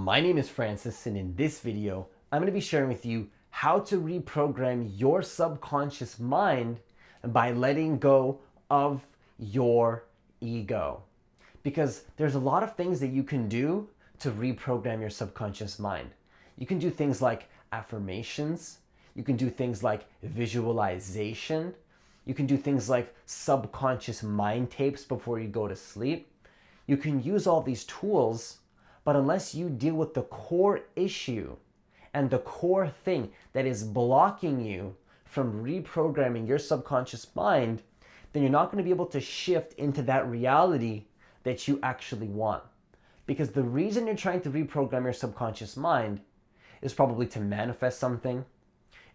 My name is Francis, and in this video, I'm going to be sharing with you how to reprogram your subconscious mind by letting go of your ego. Because there's a lot of things that you can do to reprogram your subconscious mind. You can do things like affirmations, you can do things like visualization, you can do things like subconscious mind tapes before you go to sleep. You can use all these tools, but unless you deal with the core issue and the core thing that is blocking you from reprogramming your subconscious mind, then you're not going to be able to shift into that reality that you actually want. Because the reason you're trying to reprogram your subconscious mind is probably to manifest something.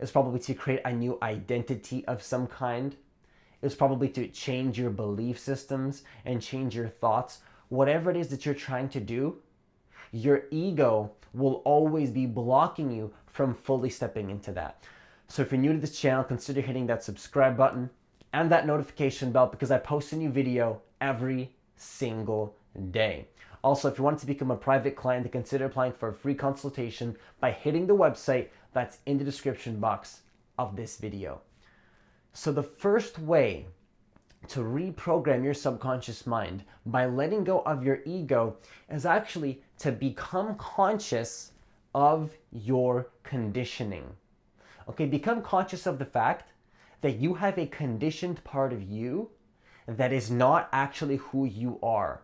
It's probably to create a new identity of some kind. It's probably to change your belief systems and change your thoughts. Whatever it is that you're trying to do, your ego will always be blocking you from fully stepping into that. So if you're new to this channel, consider hitting that subscribe button and that notification bell because I post a new video every single day. Also, if you want to become a private client, consider applying for a free consultation by hitting the website that's in the description box of this video. So the first way to reprogram your subconscious mind by letting go of your ego is actually to become conscious of your conditioning. Okay, become conscious of the fact that you have a conditioned part of you that is not actually who you are.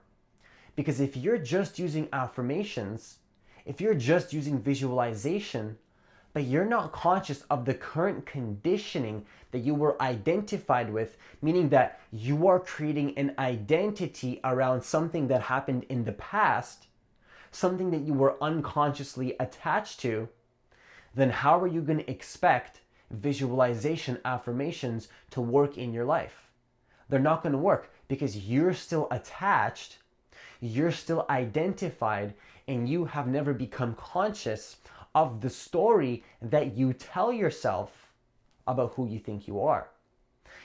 Because if you're just using affirmations, if you're just using visualization, but you're not conscious of the current conditioning that you were identified with, meaning that you are creating an identity around something that happened in the past, something that you were unconsciously attached to, then how are you going to expect visualization affirmations to work in your life? They're not going to work because you're still attached, you're still identified, and you have never become conscious of the story that you tell yourself about who you think you are.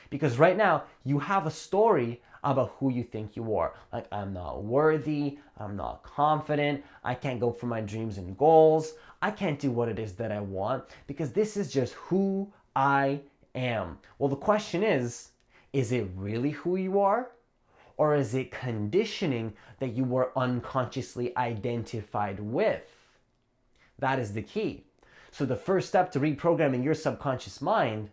Because right now, you have a story about who you think you are. Like, I'm not worthy, I'm not confident, I can't go for my dreams and goals, I can't do what it is that I want, because this is just who I am. Well, the question is it really who you are? Or is it conditioning that you were unconsciously identified with? That is the key. So the first step to reprogramming your subconscious mind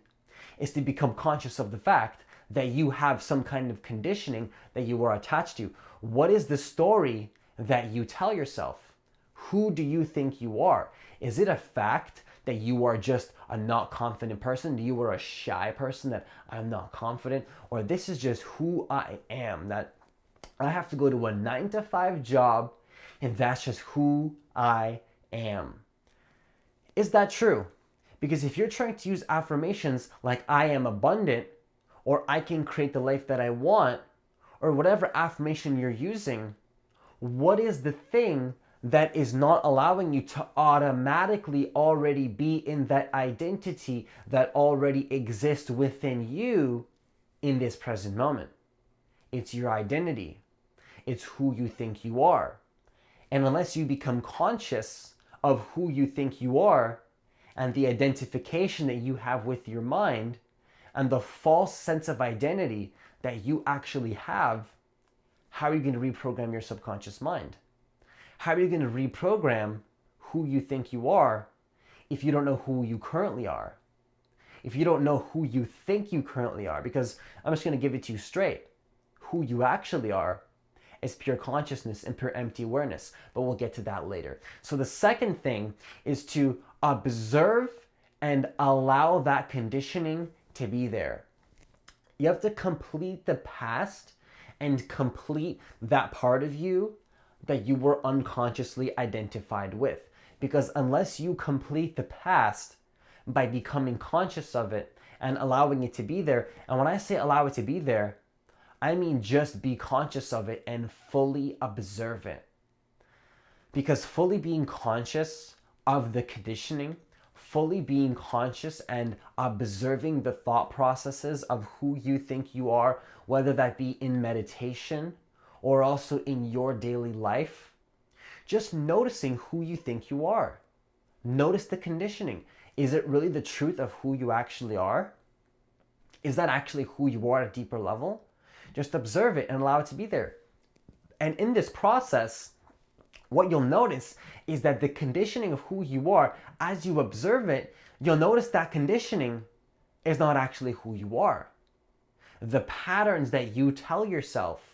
is to become conscious of the fact that you have some kind of conditioning that you are attached to. What is the story that you tell yourself? Who do you think you are? Is it a fact that you are just a not confident person? You are a shy person, that I'm not confident? Or this is just who I am, that I have to go to a 9-to-5 job and that's just who I am. Is that true? Because if you're trying to use affirmations like I am abundant, or I can create the life that I want, or whatever affirmation you're using, what is the thing that is not allowing you to automatically already be in that identity that already exists within you in this present moment? It's your identity. It's who you think you are. And unless you become conscious of who you think you are and the identification that you have with your mind and the false sense of identity that you actually have, how are you going to reprogram your subconscious mind? How are you going to reprogram who you think you are if you don't know who you currently are? If you don't know who you think you currently are? Because I'm just going to give it to you straight. Who you actually are is pure consciousness and pure empty awareness. But we'll get to that later. So the second thing is to observe and allow that conditioning to be there. You have to complete the past and complete that part of you that you were unconsciously identified with. Because unless you complete the past by becoming conscious of it and allowing it to be there, and when I say allow it to be there, I mean just be conscious of it and fully observe it. Because fully being conscious of the conditioning, fully being conscious and observing the thought processes of who you think you are, whether that be in meditation or also in your daily life, just noticing who you think you are. Notice the conditioning. Is it really the truth of who you actually are? Is that actually who you are at a deeper level? Just observe it and allow it to be there. And in this process, what you'll notice is that the conditioning of who you are, as you observe it, you'll notice that conditioning is not actually who you are. The patterns that you tell yourself,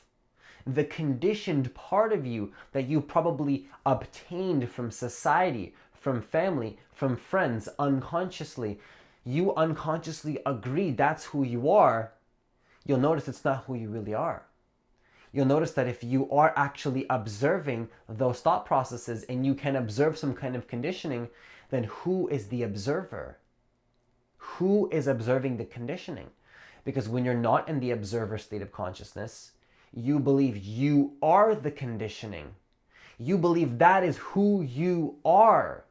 the conditioned part of you that you probably obtained from society, from family, from friends, unconsciously, you unconsciously agree that's who you are, you'll notice it's not who you really are. You'll notice that if you are actually observing those thought processes and you can observe some kind of conditioning, then who is the observer? Who is observing the conditioning? Because when you're not in the observer state of consciousness, you believe you are the conditioning. You believe that is who you are.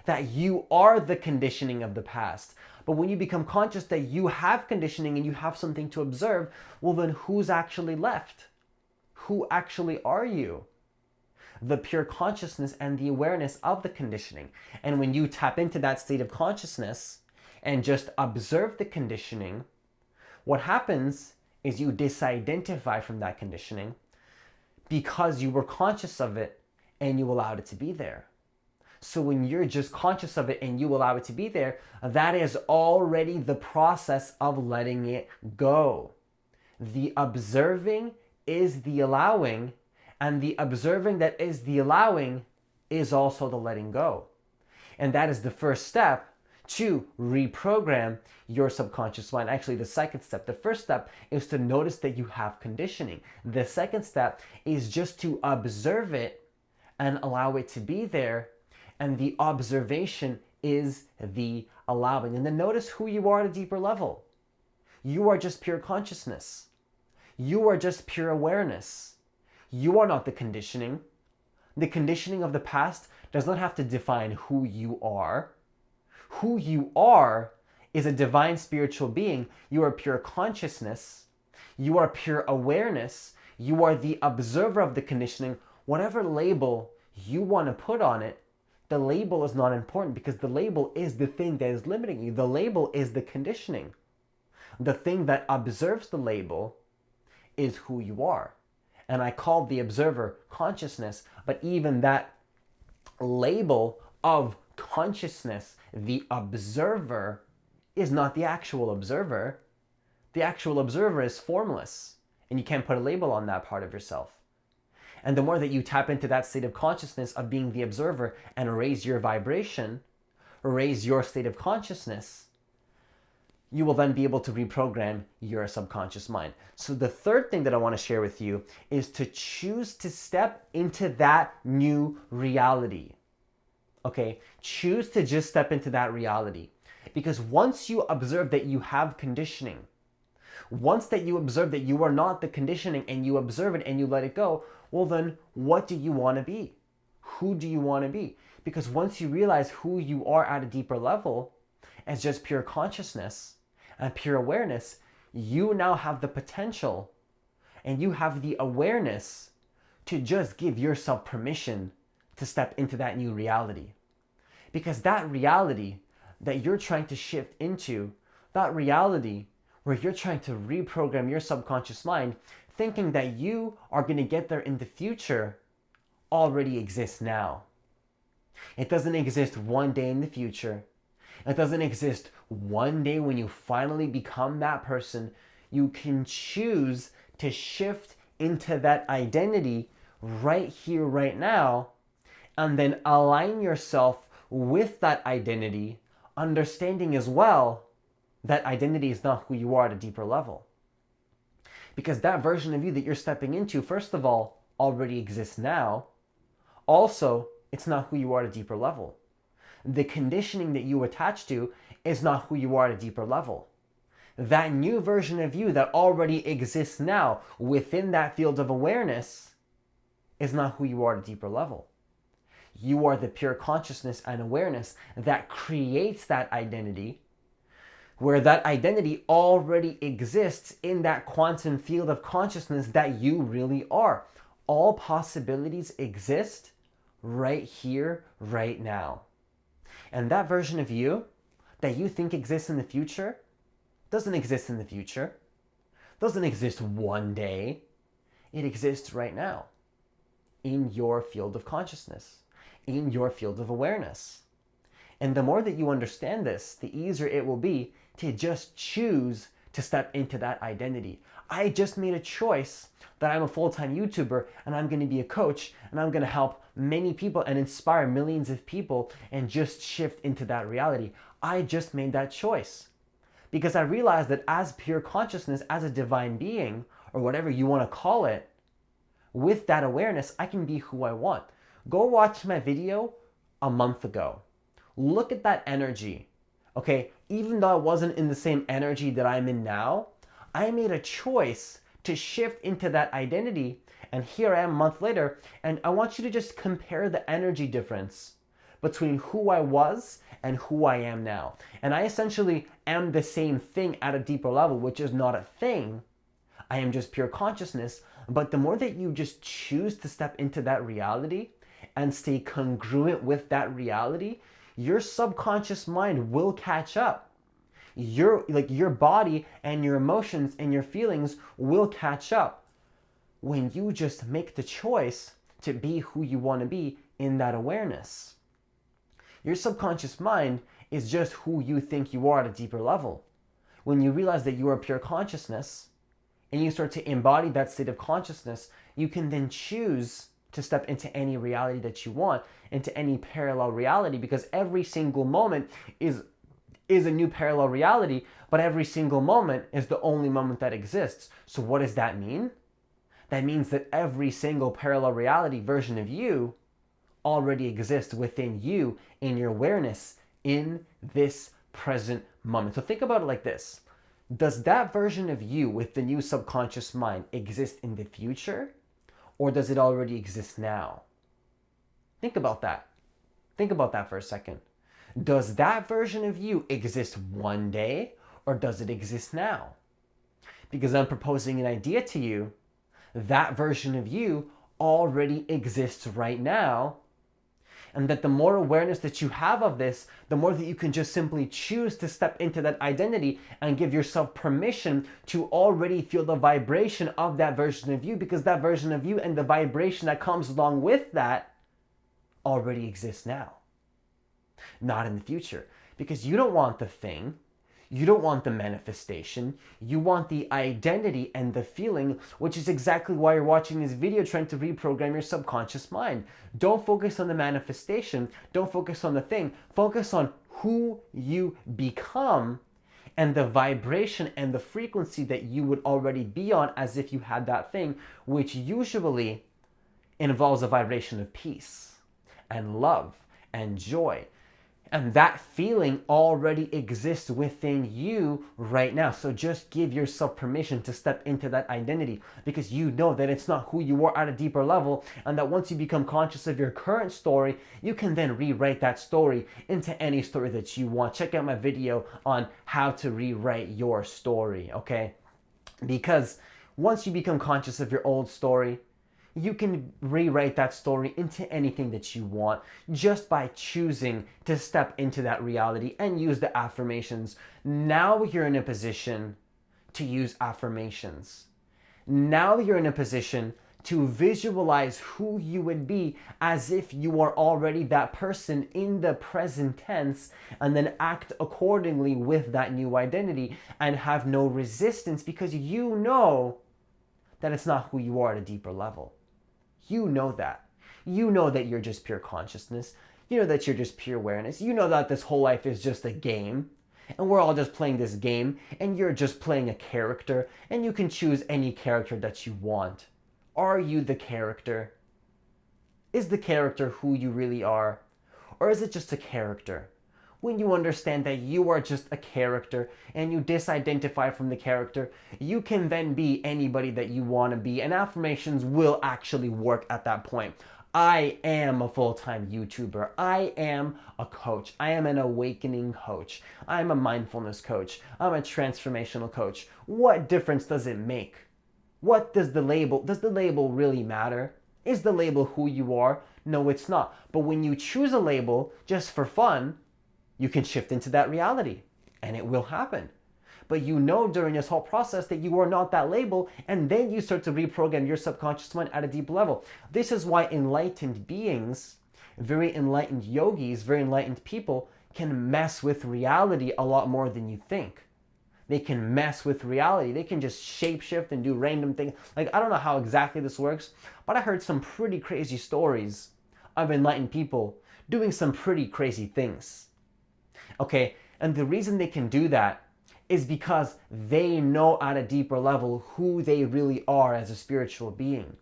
That you are the conditioning of the past. But when you become conscious that you have conditioning and you have something to observe, well then who's actually left? Who actually are you? The pure consciousness and the awareness of the conditioning. And when you tap into that state of consciousness and just observe the conditioning, what happens is you disidentify from that conditioning because you were conscious of it and you allowed it to be there. So when you're just conscious of it and you allow it to be there, that is already the process of letting it go. The observing is the allowing, and the observing that is the allowing is also the letting go. And that is the first step to reprogram your subconscious mind. Actually, the second step. The first step is to notice that you have conditioning. The second step is just to observe it and allow it to be there. And the observation is the allowing. And then notice who you are at a deeper level. You are just pure consciousness. You are just pure awareness. You are not the conditioning. The conditioning of the past does not have to define who you are. Who you are is a divine spiritual being. You are pure consciousness. You are pure awareness. You are the observer of the conditioning. Whatever label you want to put on it, the label is not important because the label is the thing that is limiting you. The label is the conditioning. The thing that observes the label is who you are. And I called the observer consciousness, but even that label of consciousness, the observer, is not the actual observer. The actual observer is formless, and you can't put a label on that part of yourself. And the more that you tap into that state of consciousness of being the observer and raise your vibration, raise your state of consciousness, you will then be able to reprogram your subconscious mind. So the third thing that I want to share with you is to choose to step into that new reality. Okay? Choose to just step into that reality. Because once you observe that you have conditioning, once that you observe that you are not the conditioning and you observe it and you let it go, well then what do you want to be? Who do you want to be? Because once you realize who you are at a deeper level as just pure consciousness and pure awareness, you now have the potential and you have the awareness to just give yourself permission to step into that new reality. Because that reality that you're trying to shift into, that reality where you're trying to reprogram your subconscious mind, thinking that you are going to get there in the future, already exists now. It doesn't exist one day in the future. It doesn't exist one day when you finally become that person. You can choose to shift into that identity right here, right now, and then align yourself with that identity, understanding as well that identity is not who you are at a deeper level. Because that version of you that you're stepping into, first of all, already exists now. Also, it's not who you are at a deeper level. The conditioning that you attach to is not who you are at a deeper level. That new version of you that already exists now within that field of awareness is not who you are at a deeper level. You are the pure consciousness and awareness that creates that identity, where that identity already exists in that quantum field of consciousness that you really are. All possibilities exist right here, right now. And that version of you that you think exists in the future doesn't exist in the future, doesn't exist one day. It exists right now in your field of consciousness, in your field of awareness. And the more that you understand this, the easier it will be to just choose to step into that identity. I just made a choice that I'm a full-time YouTuber and I'm going to be a coach and I'm going to help many people and inspire millions of people and just shift into that reality. I just made that choice because I realized that as pure consciousness, as a divine being, or whatever you want to call it, with that awareness, I can be who I want. Go watch my video a month ago. Look at that energy, okay? Even though I wasn't in the same energy that I'm in now, I made a choice to shift into that identity, and here I am a month later, and I want you to just compare the energy difference between who I was and who I am now. And I essentially am the same thing at a deeper level, which is not a thing. I am just pure consciousness, but the more that you just choose to step into that reality and stay congruent with that reality, your subconscious mind will catch up. Your body and your emotions and your feelings will catch up when you just make the choice to be who you want to be in that awareness. Your subconscious mind is just who you think you are at a deeper level. When you realize that you are pure consciousness and you start to embody that state of consciousness, you can then choose to step into any reality that you want, into any parallel reality, because every single moment is a new parallel reality, but every single moment is the only moment that exists. So what does that mean? That means that every single parallel reality version of you already exists within you in your awareness in this present moment. So think about it like this. Does that version of you with the new subconscious mind exist in the future, or does it already exist now? Think about that. Think about that for a second. Does that version of you exist one day, or does it exist now? Because I'm proposing an idea to you, that version of you already exists right now, and that the more awareness that you have of this, the more that you can just simply choose to step into that identity and give yourself permission to already feel the vibration of that version of you, because that version of you and the vibration that comes along with that already exists now, not in the future. Because you don't want the thing, you don't want the manifestation, you want the identity and the feeling, which is exactly why you're watching this video, trying to reprogram your subconscious mind. Don't focus on the manifestation, don't focus on the thing, focus on who you become and the vibration and the frequency that you would already be on as if you had that thing, which usually involves a vibration of peace and love and joy. And that feeling already exists within you right now. So just give yourself permission to step into that identity, because you know that it's not who you are at a deeper level, and that once you become conscious of your current story, you can then rewrite that story into any story that you want. Check out my video on how to rewrite your story, okay? Because once you become conscious of your old story, you can rewrite that story into anything that you want just by choosing to step into that reality and use the affirmations. Now you're in a position to use affirmations. Now you're in a position to visualize who you would be as if you are already that person in the present tense, and then act accordingly with that new identity and have no resistance, because you know that it's not who you are at a deeper level. You know that. You know that you're just pure consciousness. You know that you're just pure awareness. You know that this whole life is just a game, and we're all just playing this game, and you're just playing a character, and you can choose any character that you want. Are you the character? Is the character who you really are? Or is it just a character? When you understand that you are just a character and you disidentify from the character, you can then be anybody that you want to be, and affirmations will actually work at that point. I am a full-time YouTuber. I am a coach. I am an awakening coach. I'm a mindfulness coach. I'm a transformational coach. What difference does it make? What does the label really matter? Is the label who you are? No, it's not. But when you choose a label just for fun, you can shift into that reality, and it will happen. But you know during this whole process that you are not that label, and then you start to reprogram your subconscious mind at a deep level. This is why enlightened beings, very enlightened yogis, very enlightened people can mess with reality a lot more than you think. They can mess with reality. They can just shapeshift and do random things. Like, I don't know how exactly this works, but I heard some pretty crazy stories of enlightened people doing some pretty crazy things. Okay, and the reason they can do that is because they know at a deeper level who they really are as a spiritual being,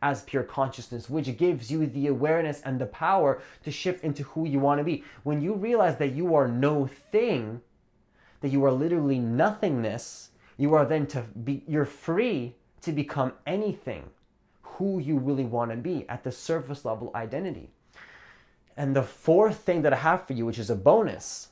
as pure consciousness, which gives you the awareness and the power to shift into who you want to be. When you realize that you are no thing, that you are literally nothingness, you are then you're free to become anything, who you really want to be at the surface level identity. And the fourth thing that I have for you, which is a bonus,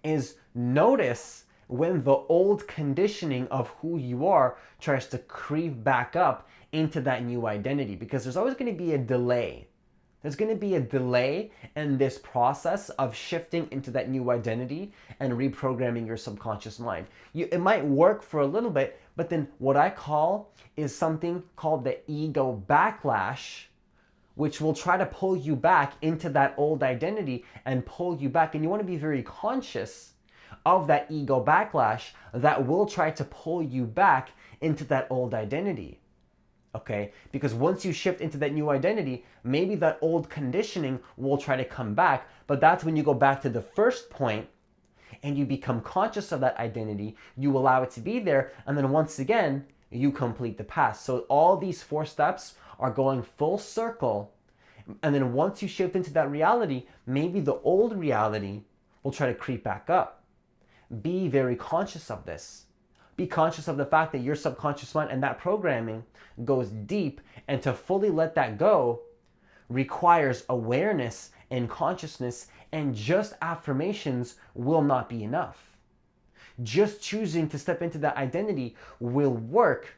is notice when the old conditioning of who you are tries to creep back up into that new identity, because there's always going to be a delay. There's going to be a delay in this process of shifting into that new identity and reprogramming your subconscious mind. It might work for a little bit, but then what I call is something called the ego backlash, which will try to pull you back into that old identity and pull you back. And you want to be very conscious of that ego backlash that will try to pull you back into that old identity. Okay, because once you shift into that new identity, maybe that old conditioning will try to come back, but that's when you go back to the first point and you become conscious of that identity, you allow it to be there, and then once again, you complete the past. So all these 4 steps are going full circle, and then once you shift into that reality, maybe the old reality will try to creep back up. Be very conscious of this. Be conscious of the fact that your subconscious mind and that programming goes deep, and to fully let that go requires awareness and consciousness, and just affirmations will not be enough. Just choosing to step into that identity will work,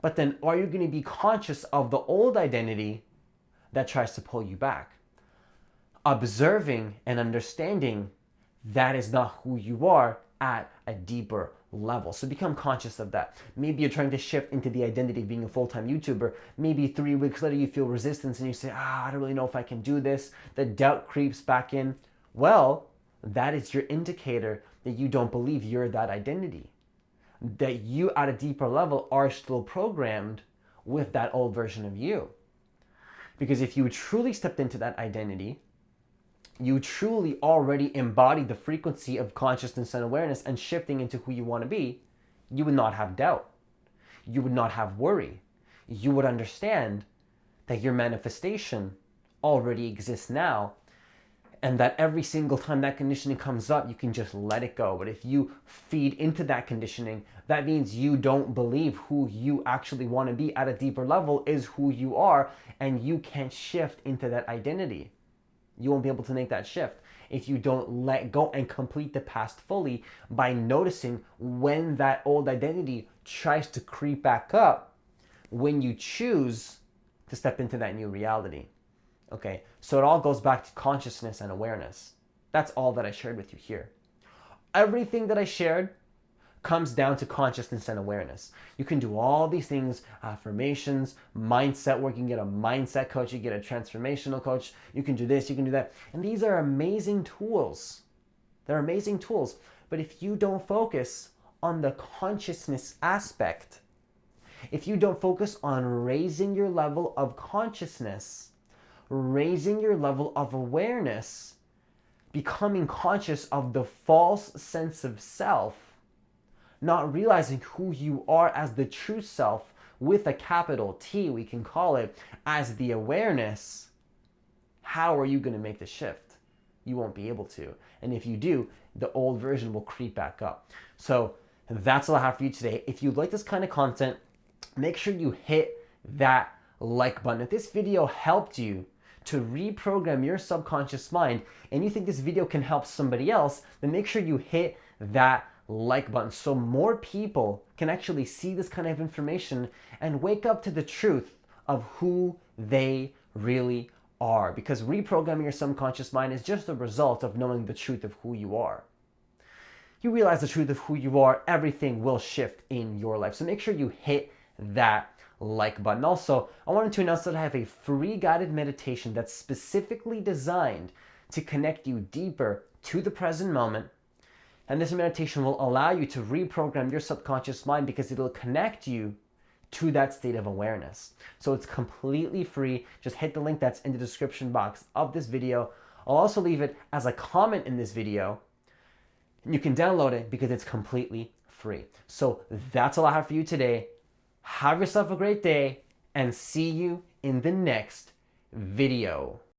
but then are you going to be conscious of the old identity that tries to pull you back? Observing and understanding that is not who you are at a deeper level. So become conscious of that. Maybe you're trying to shift into the identity of being a full-time YouTuber. Maybe 3 weeks later you feel resistance and you say, I don't really know if I can do this. The doubt creeps back in. Well, that is your indicator that you don't believe you're that identity. That you at a deeper level are still programmed with that old version of you. Because if you truly stepped into that identity, you truly already embody the frequency of consciousness and awareness and shifting into who you want to be, you would not have doubt. You would not have worry. You would understand that your manifestation already exists now, and that every single time that conditioning comes up, you can just let it go. But if you feed into that conditioning, that means you don't believe who you actually want to be at a deeper level is who you are, and you can't shift into that identity. You won't be able to make that shift if you don't let go and complete the past fully by noticing when that old identity tries to creep back up when you choose to step into that new reality. Okay, so it all goes back to consciousness and awareness. That's all that I shared with you here. Everything that I shared comes down to consciousness and awareness. You can do all these things, affirmations, mindset work. You can get a mindset coach, you get a transformational coach, you can do this, you can do that. And these are amazing tools. They're amazing tools. But if you don't focus on the consciousness aspect, if you don't focus on raising your level of consciousness, raising your level of awareness, becoming conscious of the false sense of self, not realizing who you are as the true self with a capital T, we can call it, as the awareness, how are you going to make the shift? You won't be able to. And if you do, the old version will creep back up. So that's all I have for you today. If you like this kind of content, make sure you hit that like button. If this video helped you to reprogram your subconscious mind and you think this video can help somebody else, then make sure you hit that like button so more people can actually see this kind of information and wake up to the truth of who they really are, because reprogramming your subconscious mind is just a result of knowing the truth of who you are. You realize the truth of who you are, everything will shift in your life. So make sure you hit that like button. Also, I wanted to announce that I have a free guided meditation that's specifically designed to connect you deeper to the present moment. And this meditation will allow you to reprogram your subconscious mind because it'll connect you to that state of awareness. So it's completely free. Just hit the link that's in the description box of this video. I'll also leave it as a comment in this video. And you can download it because it's completely free. So that's all I have for you today. Have yourself a great day and see you in the next video.